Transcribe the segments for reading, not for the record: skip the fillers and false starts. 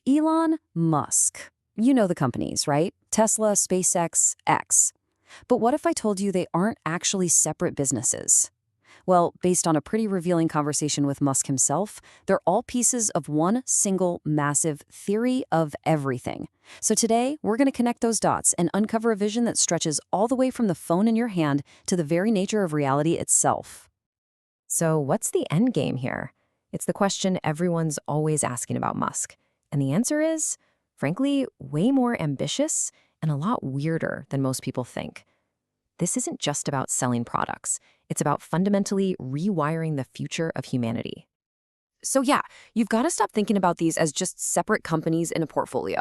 Elon Musk. You know the companies, right? Tesla, SpaceX, X. But what if I told you they aren't actually separate businesses? Well, based on a pretty revealing conversation with Musk himself, they're all pieces of one single massive theory of everything. So today, we're going to connect those dots and uncover a vision that stretches all the way from the phone in your hand to the very nature of reality itself. So what's the end game here? It's the question everyone's always asking about Musk. And the answer is, frankly, way more ambitious and a lot weirder than most people think. This isn't just about selling products. It's about fundamentally rewiring the future of humanity. So yeah, you've got to stop thinking about these as just separate companies in a portfolio.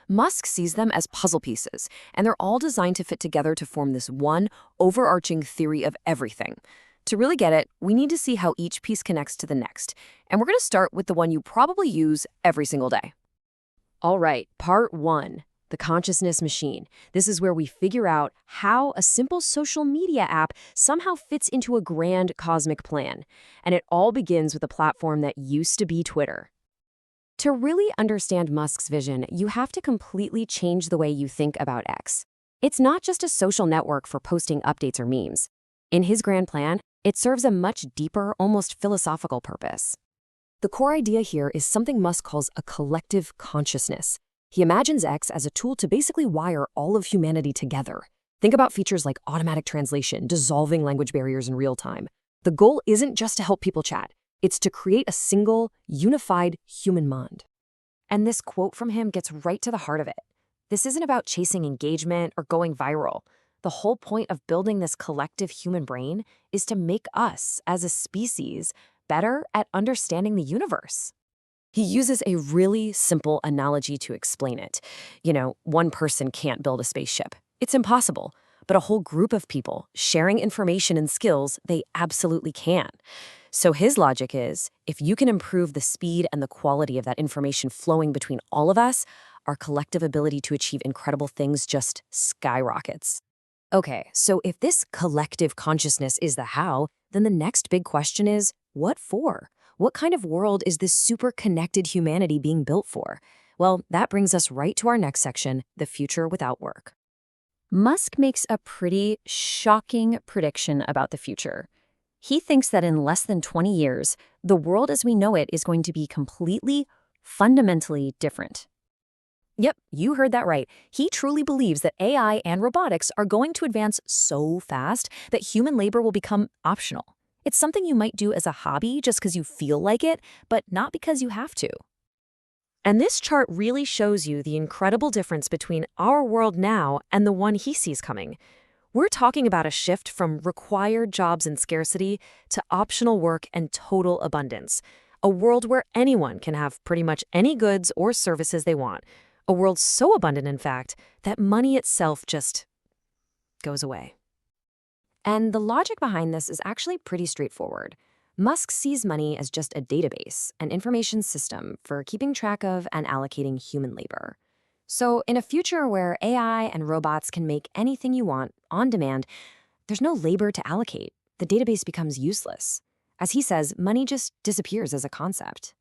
Musk sees them as puzzle pieces, and they're all designed to fit together to form this one overarching theory of everything. To really get it, we need to see how each piece connects to the next. And we're going to start with the one you probably use every single day. All right, part one. The consciousness machine. This is where we figure out how a simple social media app somehow fits into a grand cosmic plan. And it all begins with a platform that used to be Twitter. To really understand Musk's vision, you have to completely change the way you think about X. It's not just a social network for posting updates or memes. In his grand plan, it serves a much deeper, almost philosophical purpose. The core idea here is something Musk calls a collective consciousness. He imagines X as a tool to basically wire all of humanity together. Think about features like automatic translation, dissolving language barriers in real time. The goal isn't just to help people chat. It's to create a single, unified human mind. And this quote from him gets right to the heart of it. This isn't about chasing engagement or going viral. The whole point of building this collective human brain is to make us, as a species, better at understanding the universe. He uses a really simple analogy to explain it. One person can't build a spaceship. It's impossible. But a whole group of people sharing information and skills, they absolutely can. So his logic is, if you can improve the speed and the quality of that information flowing between all of us, our collective ability to achieve incredible things just skyrockets. Okay, so if this collective consciousness is the how, then the next big question is, what for? What kind of world is this super connected humanity being built for? Well, that brings us right to our next section, the future without work. Musk makes a pretty shocking prediction about the future. He thinks that in less than 20 years, the world as we know it is going to be completely, fundamentally different. Yep, you heard that right. He truly believes that AI and robotics are going to advance so fast that human labor will become optional. It's something you might do as a hobby just because you feel like it, but not because you have to. And this chart really shows you the incredible difference between our world now and the one he sees coming. We're talking about a shift from required jobs and scarcity to optional work and total abundance. A world where anyone can have pretty much any goods or services they want. A world so abundant, in fact, that money itself just goes away. And the logic behind this is actually pretty straightforward. Musk sees money as just a database, an information system for keeping track of and allocating human labor. So in a future where AI and robots can make anything you want on demand, there's no labor to allocate. The database becomes useless. As he says, money just disappears as a concept.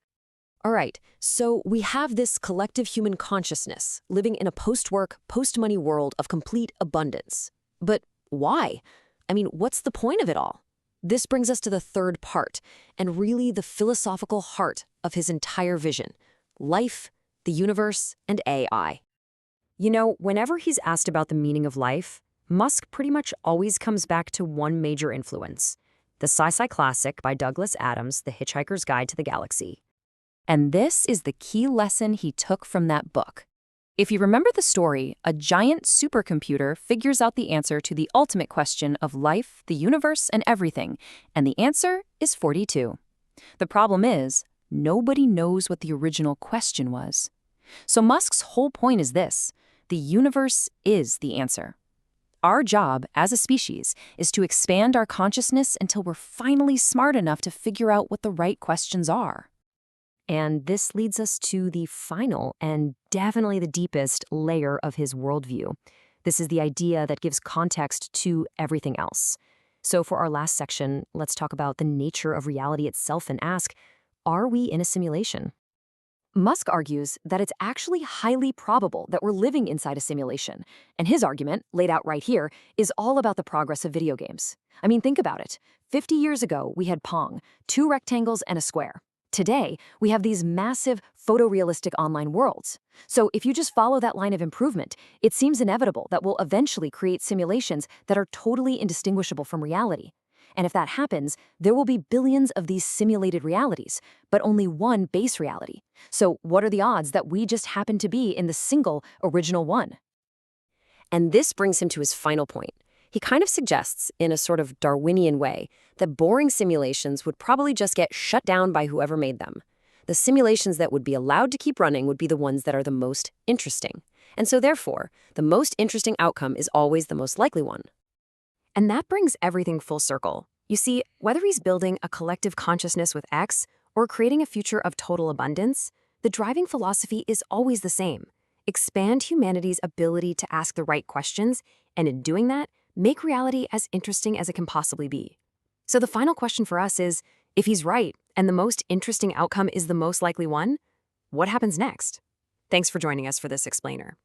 All right, so we have this collective human consciousness living in a post-work, post-money world of complete abundance. But why? What's the point of it all? This brings us to the third part, and really the philosophical heart of his entire vision: life, the universe, and AI. Whenever he's asked about the meaning of life, Musk pretty much always comes back to one major influence: the sci-fi classic by Douglas Adams, The Hitchhiker's Guide to the Galaxy. And this is the key lesson he took from that book. If you remember the story, a giant supercomputer figures out the answer to the ultimate question of life, the universe, and everything, and the answer is 42. The problem is, nobody knows what the original question was. So Musk's whole point is this: the universe is the answer. Our job as a species is to expand our consciousness until we're finally smart enough to figure out what the right questions are. And this leads us to the final and definitely the deepest layer of his worldview. This is the idea that gives context to everything else. So for our last section, let's talk about the nature of reality itself and ask, are we in a simulation? Musk argues that it's actually highly probable that we're living inside a simulation, and his argument, laid out right here, is all about the progress of video games. I mean, think about it. 50 years ago, we had Pong, two rectangles and a square. Today, we have these massive, photorealistic online worlds. So if you just follow that line of improvement, it seems inevitable that we'll eventually create simulations that are totally indistinguishable from reality. And if that happens, there will be billions of these simulated realities, but only one base reality. So what are the odds that we just happen to be in the single original one? And this brings him to his final point. He kind of suggests, in a sort of Darwinian way, that boring simulations would probably just get shut down by whoever made them. The simulations that would be allowed to keep running would be the ones that are the most interesting. And so therefore, the most interesting outcome is always the most likely one. And that brings everything full circle. You see, whether he's building a collective consciousness with X or creating a future of total abundance, the driving philosophy is always the same. Expand humanity's ability to ask the right questions, and in doing that, make reality as interesting as it can possibly be. So the final question for us is, if he's right and the most interesting outcome is the most likely one, what happens next? Thanks for joining us for this explainer.